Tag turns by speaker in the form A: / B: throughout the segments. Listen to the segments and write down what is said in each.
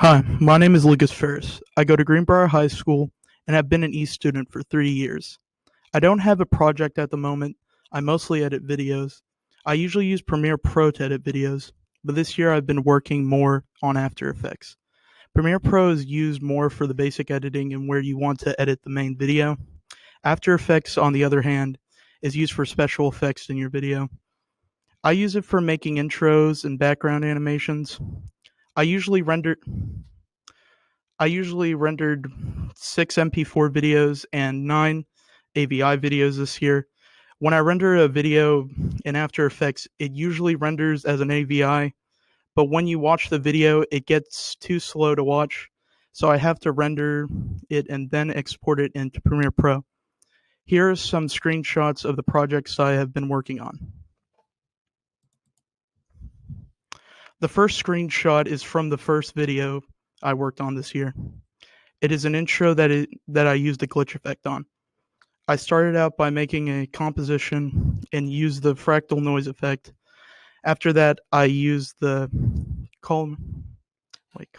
A: Hi, my name is Lucas Farris. I go to Greenbrier High School and have been an E student for 3 years. I don't have a project at the moment. I mostly edit videos. I usually use Premiere Pro to edit videos, but this year I've been working more on After Effects. Premiere Pro is used more for the basic editing and where you want to edit the main video. After Effects, on the other hand, is used for special effects in your video. I use it for making intros and background animations. I usually render I usually rendered 6 MP4 videos and 9 AVI videos this year. When I render a video in After Effects, it usually renders as an AVI, but when you watch the video, it gets too slow to watch, so I have to render it and then export it into Premiere Pro. Here are some screenshots of the projects I have been working on. The first screenshot is from the first video I worked on this year. It is an intro that I used a glitch effect on. I started out by making a composition and used the fractal noise effect. After that, I used the col- like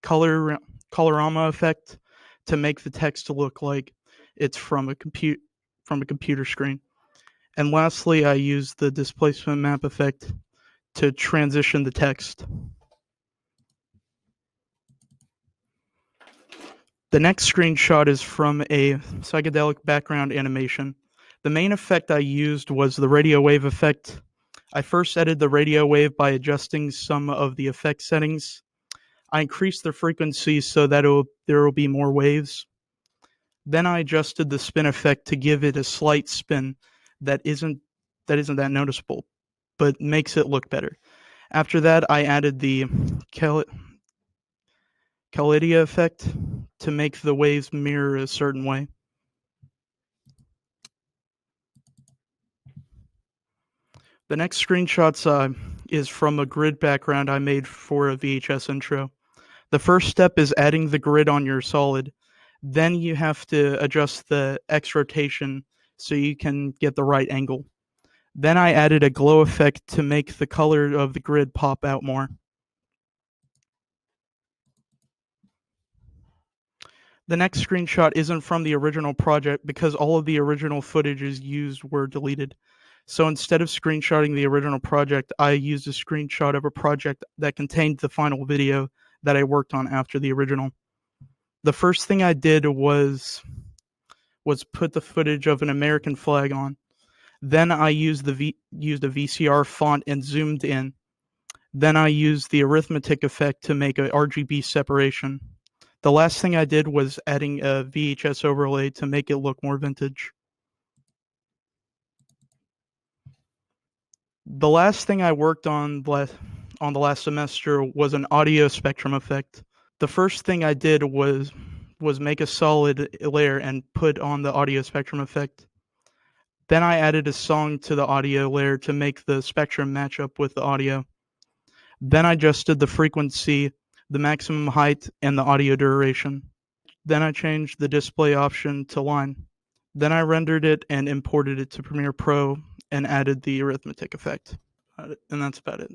A: color colorama effect to make the text look like it's from a computer screen. And lastly, I used the displacement map effect to transition the text. The next screenshot is from a psychedelic background animation. The main effect I used was the radio wave effect. I first edited the radio wave by adjusting some of the effect settings. I increased the frequency so that there will be more waves. Then I adjusted the spin effect to give it a slight spin that isn't that noticeable, but makes it look better. After that, I added the Kaleidia effect to make the waves mirror a certain way. The next screenshots is from a grid background I made for a VHS intro. The first step is adding the grid on your solid. Then you have to adjust the X rotation so you can get the right angle. Then I added a glow effect to make the color of the grid pop out more. The next screenshot isn't from the original project because all of the original footages used were deleted. So instead of screenshotting the original project, I used a screenshot of a project that contained the final video that I worked on after the original. The first thing I did was put the footage of an American flag on. Then I used a VCR font and zoomed in. Then I used the arithmetic effect to make a RGB separation. The last thing I did was adding a VHS overlay to make it look more vintage. The last thing I worked on the last semester was an audio spectrum effect. The first thing I did was make a solid layer and put on the audio spectrum effect. Then I added a song to the audio layer to make the spectrum match up with the audio. Then I adjusted the frequency, the maximum height, and the audio duration. Then I changed the display option to line. Then I rendered it and imported it to Premiere Pro and added the arithmetic effect. And that's about it.